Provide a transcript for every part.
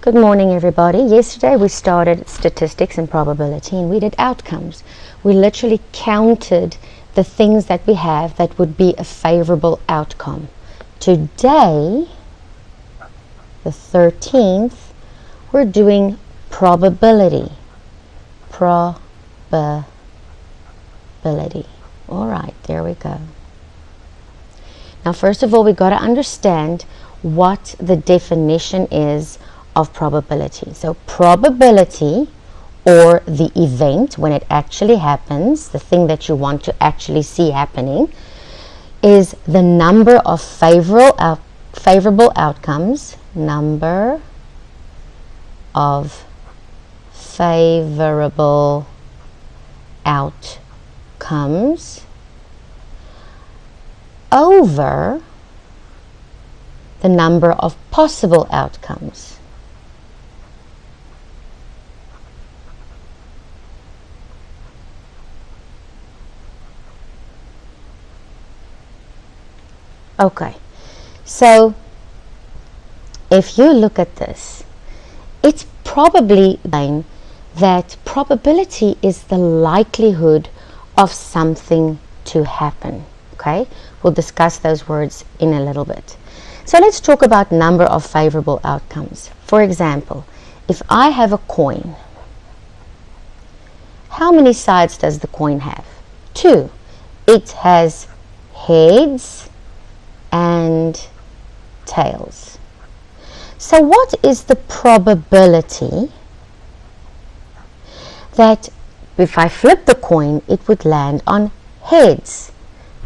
Good morning, everybody. Yesterday we started statistics and probability and we did outcomes. We literally counted the things that we have that would be a favorable outcome. Today, the 13th, we're doing probability. Probability. All right, there we go. Now, first of all, we've got to understand what the definition is of probability. So probability, or the event when it actually happens, the thing that you want to actually see happening, is the number of favorable outcomes, number of favorable outcomes over the number of possible outcomes. Okay, so if you look at this, it's probably that probability is the likelihood of something to happen. Okay, we'll discuss those words in a little bit. So let's talk about number of favorable outcomes. For example, if I have a coin, how many sides does the coin have? 2. It has heads and tails. So what is the probability that if I flip the coin, it would land on heads?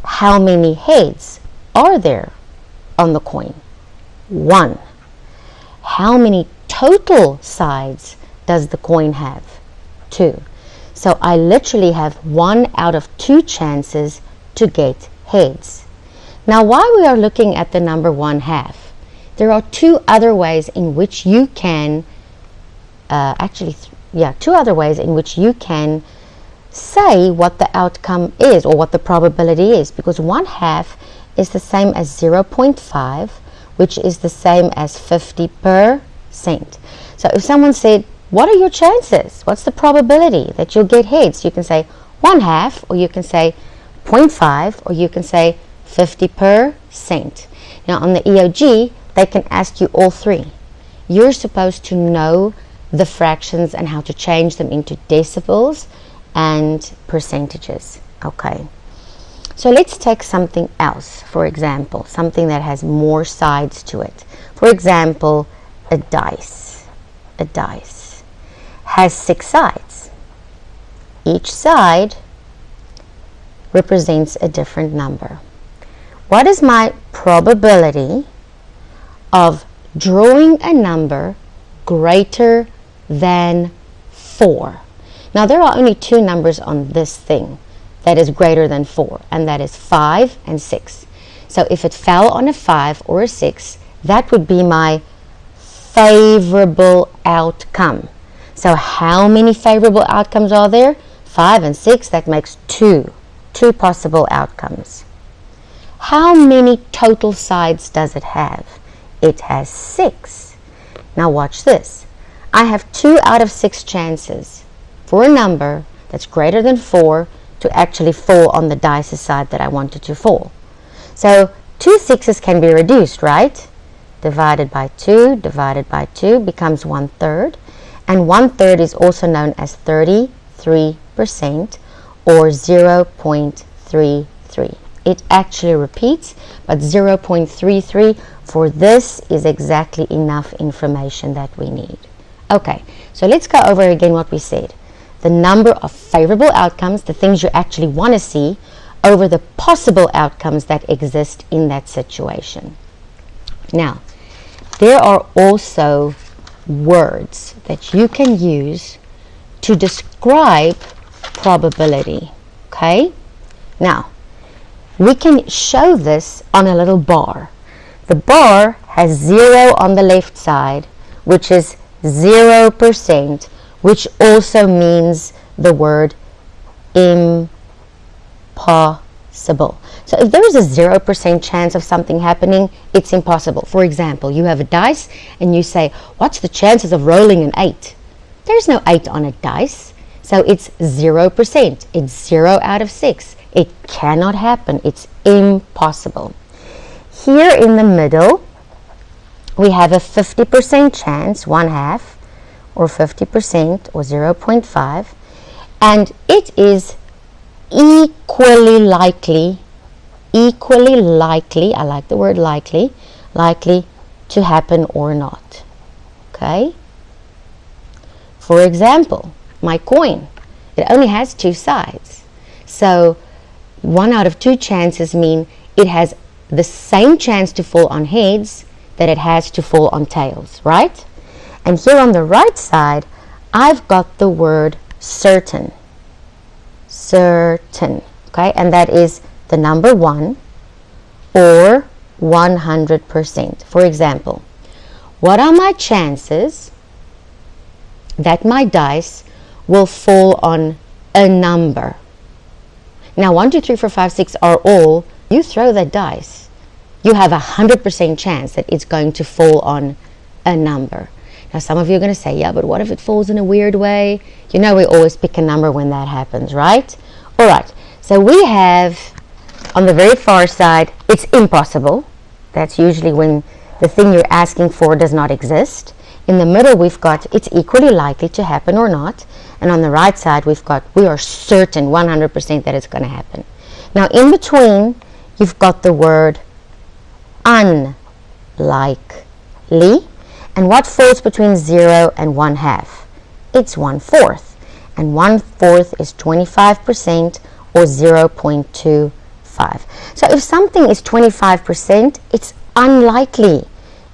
How many heads are there on the coin? 1. How many total sides does the coin have? 2. So I literally have 1 out of 2 chances to get heads. Now, while we are looking at the number 1/2, there are 2 other ways in which you can, 2 other ways in which you can say what the outcome is or what the probability is, because 1/2 is the same as 0.5, which is the same as 50%. So if someone said, what are your chances? What's the probability that you'll get heads? You can say 1/2, or you can say 0.5, or you can say 50%. Now on the EOG, they can ask you all 3. You're supposed to know the fractions and how to change them into decibels and percentages. Okay, so let's take something else. For example, something that has more sides to it. For example, a dice. A dice has 6 sides. Each side represents a different number. What is my probability of drawing a number greater than 4? Now, there are only 2 numbers on this thing that is greater than 4, and that is 5 and 6. So if it fell on a 5 or a 6, that would be my favorable outcome. So how many favorable outcomes are there? 5 and 6, that makes 2 possible outcomes. How many total sides does it have? It has 6. Now watch this. I have 2 out of 6 chances for a number that's greater than 4 to actually fall on the dice's side that I wanted to fall. So 2 6s can be reduced, right? Divided by 2 becomes 1/3. And 1/3 is also known as 33%, or 0.33. It actually repeats, but 0.33 for this is exactly enough information that we need. Okay, so let's go over again what we said. The number of favorable outcomes, the things you actually want to see, over the possible outcomes that exist in that situation. Now, there are also words that you can use to describe probability. Okay? Now, we can show this on a little bar. The bar has 0 on the left side, which is 0%, which also means the word impossible. So if there is a 0% chance of something happening, it's impossible. For example, you have a dice and you say, what's the chances of rolling an 8? There's no 8 on a dice. So it's 0%. It's 0 out of 6. It cannot happen. It's impossible. Here in the middle, we have a 50% chance, 1/2, or 50%, or 0.5, and it is equally likely, I like the word likely to happen or not. Okay? For example, my coin, it only has 2 sides. So 1 out of 2 chances mean it has the same chance to fall on heads that it has to fall on tails, right? And here on the right side, I've got the word certain. Certain, okay? And that is the number 1 or 100%. For example, what are my chances that my dice will fall on a number? Now, 1, 2, 3, 4, 5, 6 are all, you throw that dice, you have 100% chance that it's going to fall on a number. Now, some of you are going to say, yeah, but what if it falls in a weird way? You know, we always pick a number when that happens, right? All right, so we have, on the very far side, it's impossible. That's usually when the thing you're asking for does not exist. In the middle, we've got, it's equally likely to happen or not. And on the right side, we've got, we are certain 100% that it's going to happen. Now, in between, you've got the word unlikely. And what falls between 0 and 1/2? It's 1/4. And 1/4 is 25% or 0.25. So if something is 25%, it's unlikely.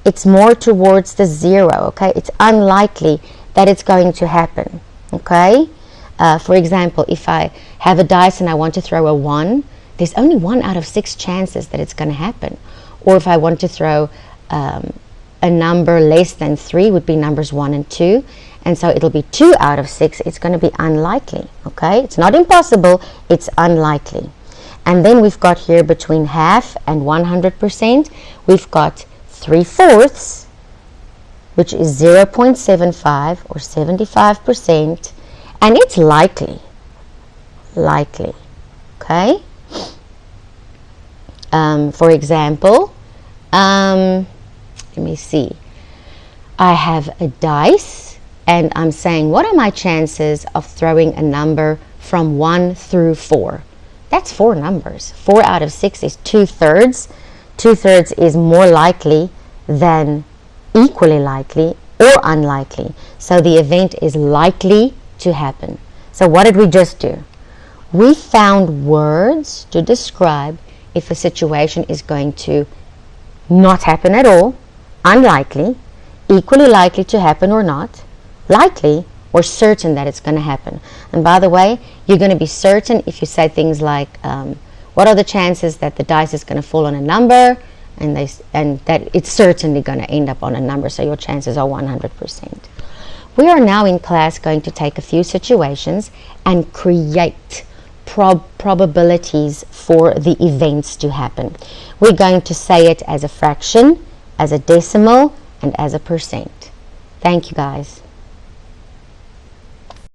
It's more towards the 0, okay? It's unlikely that it's going to happen, okay? For example, if I have a dice and I want to throw a 1, there's only 1 out of 6 chances that it's going to happen. Or if I want to throw a number less than 3, would be numbers 1 and 2, and so it'll be 2 out of 6. It's going to be unlikely, okay? It's not impossible, it's unlikely. And then we've got here between 1/2 and 100%, we've got 3/4, which is 0.75 or 75%, and it's likely, okay? For example, let me see. I have a dice, and I'm saying, what are my chances of throwing a number from 1 through 4? That's 4 numbers. 4 out of 6 is 2/3. 2/3 is more likely than equally likely or unlikely. So the event is likely to happen. So what did we just do? We found words to describe if a situation is going to not happen at all, unlikely, equally likely to happen or not, likely, or certain that it's going to happen. And by the way, you're going to be certain if you say things like, what are the chances that the dice is going to fall on a number, and that it's certainly going to end up on a number, so your chances are 100%. We are now in class going to take a few situations and create probabilities for the events to happen. We're going to say it as a fraction, as a decimal, and as a percent. Thank you, guys.